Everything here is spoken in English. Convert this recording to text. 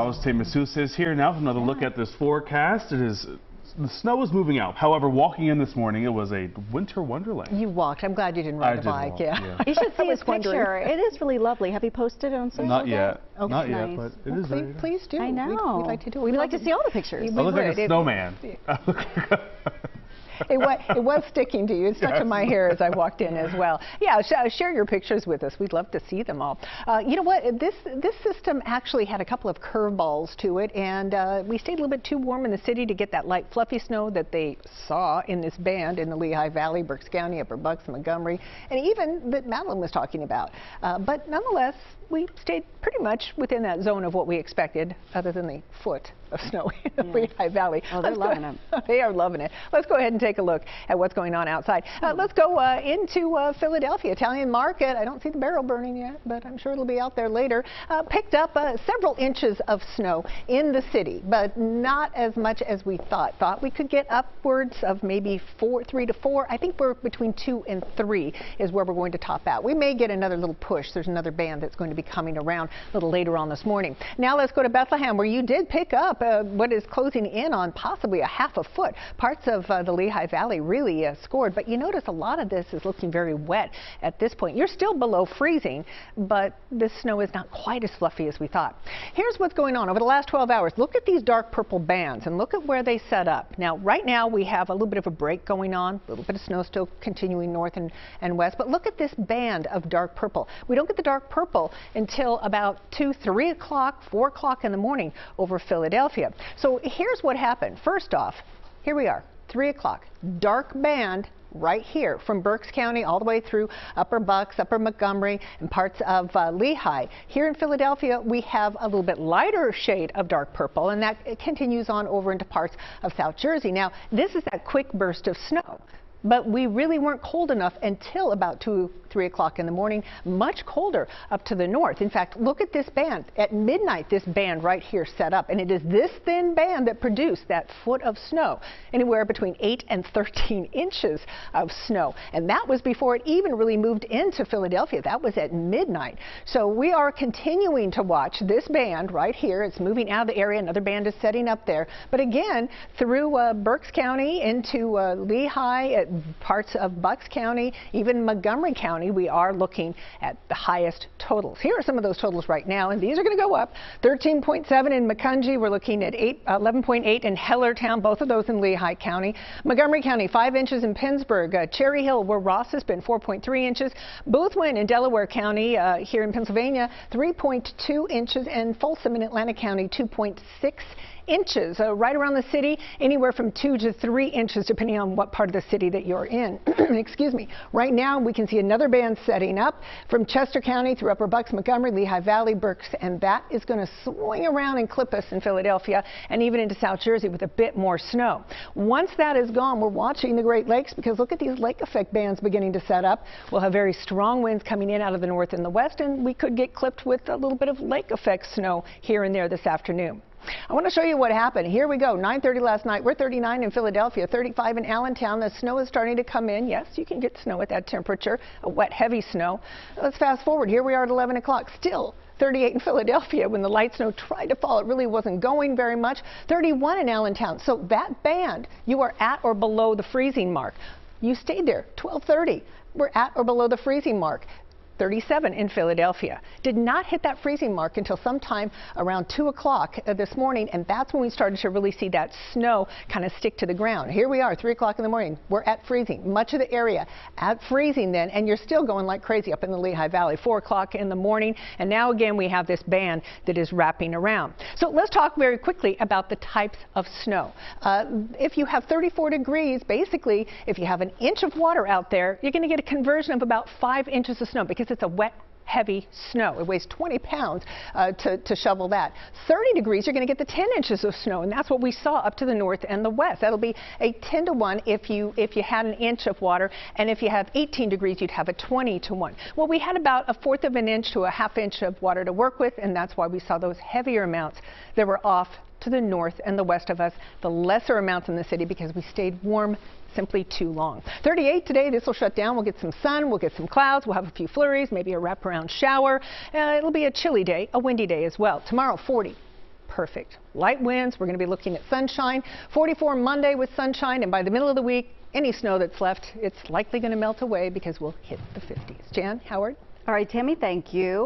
meteorologist Tammie Souza is here now with another look at this forecast. The snow is moving out. However, walking in this morning, it was a winter wonderland. You walked. I'm glad you didn't ride a bike. Walk, yeah. You should see his picture. It is really lovely. Have you posted it on social? Not yet. Okay, Not nice. yet, but it is very Please do. I know. We'd like to do it. We'd like to see all the pictures. I look like a snowman. It was sticking to you. It stuck to my hair as I walked in as well. Yeah, share your pictures with us. We'd love to see them all. You know what? This system actually had a couple of curveballs to it, and we stayed a little bit too warm in the city to get that light, fluffy snow that they saw in this band in the Lehigh Valley, Berks County, Upper Bucks, Montgomery, and even that Madeline was talking about. But nonetheless, we stayed pretty much within that zone of what we expected, other than the foot of snow in the Lehigh Valley. Oh, they're loving it. They are loving it. Let's go ahead and take a look at what's going on outside. Let's go into Philadelphia. Italian Market. I don't see the barrel burning yet, but I'm sure it'll be out there later. Picked up several inches of snow in the city, but not as much as we thought. Thought we could get upwards of maybe 3 to 4. I think we're between 2 and 3 is where we're going to top out. We may get another little push. There's another band that's going to be coming around a little later on this morning. Now let's go to Bethlehem, where you did pick up what is closing in on possibly a half a foot. Parts of the Lehigh Valley really scored, but you notice a lot of this is looking very wet at this point. You're still below freezing, but this snow is not quite as fluffy as we thought. Here's what's going on over the last 12 hours. Look at these dark purple bands and look at where they set up. Now, right now we have a little bit of a break going on, a little bit of snow still continuing north and west, but look at this band of dark purple. We don't get the dark purple until about 2, 3 o'clock, 4 o'clock in the morning over Philadelphia. So here's what happened. First off, here we are, 3 o'clock, dark band right here from Berks County all the way through Upper Bucks, Upper Montgomery, and parts of Lehigh. Here in Philadelphia, we have a little bit lighter shade of dark purple, and that continues on over into parts of South Jersey. Now, this is that quick burst of snow. But we really weren't cold enough until about 2, 3 o'clock in the morning, much colder up to the north. In fact, look at this band. At midnight, this band right here set up, and it is this thin band that produced that foot of snow, anywhere between 8 and 13 inches of snow. And that was before it even really moved into Philadelphia. That was at midnight. So we are continuing to watch this band right here. It's moving out of the area. Another band is setting up there. But again, through Berks County into Lehigh, parts of Bucks County, even Montgomery County, we are looking at the highest totals. Here are some of those totals right now, and these are going to go up. 13.7 in Macungie. We're looking at 11.8 in Hellertown, both of those in Lehigh County. Montgomery County, 5 inches in Pittsburgh. Cherry Hill, where Ross has been, 4.3 inches. Boothwyn in Delaware County, here in Pennsylvania, 3.2 inches, and Folsom in Atlantic County, 2.6 inches. Right around the city, anywhere from 2 to 3 inches, depending on what part of the city that you're in. Excuse me. Right now, we can see another band setting up from Chester County through Upper Bucks, Montgomery, Lehigh Valley, Berks, and that is going to swing around and clip us in Philadelphia and even into South Jersey with a bit more snow. Once that is gone, we're watching the Great Lakes, because look at these lake effect bands beginning to set up. We'll have very strong winds coming in out of the north and the west, and we could get clipped with a little bit of lake effect snow here and there this afternoon. I want to show you what happened. Here we go. 9:30 last night. We're 39 in Philadelphia, 35 in Allentown. The snow is starting to come in. Yes, you can get snow at that temperature, a wet, heavy snow. Let's fast forward. Here we are at 11 o'clock. Still 38 in Philadelphia. When the light snow tried to fall, it really wasn't going very much. 31 in Allentown. So that band, you are at or below the freezing mark. You stayed there. 12:30. We're at or below the freezing mark. 37 in Philadelphia. Did not hit that freezing mark until sometime around 2 o'clock this morning, and that's when we started to really see that snow kind of stick to the ground. Here we are, 3 o'clock in the morning. We're at freezing. Much of the area at freezing then, and you're still going like crazy up in the Lehigh Valley. 4 o'clock in the morning, and now again we have this band that is wrapping around. So let's talk very quickly about the types of snow. If you have 34 degrees, basically, if you have an inch of water out there, you're going to get a conversion of about 5 inches of snow, because it's a wet, heavy snow. It weighs 20 pounds to shovel that. 30 degrees, you're going to get the 10 inches of snow, and that's what we saw up to the north and the west. That'll be a 10 to 1 if you had an inch of water, and if you have 18 degrees, you'd have a 20 to 1. Well, we had about 1/4 of an inch to a 1/2 inch of water to work with, and that's why we saw those heavier amounts that were off to the north and the west of us, the lesser amounts in the city, because we stayed warm simply too long. 38 today. This will shut down. We'll get some sun. We'll get some clouds. We'll have a few flurries, maybe a wraparound shower. It'll be a chilly day, a windy day as well. Tomorrow, 40. perfect. Light winds, we're going to be looking at sunshine. 44 Monday with sunshine, and by the middle of the week, any snow that's left, it's likely going to melt away because we'll hit the 50s. Jan, Howard? All right, Tammie, thank you.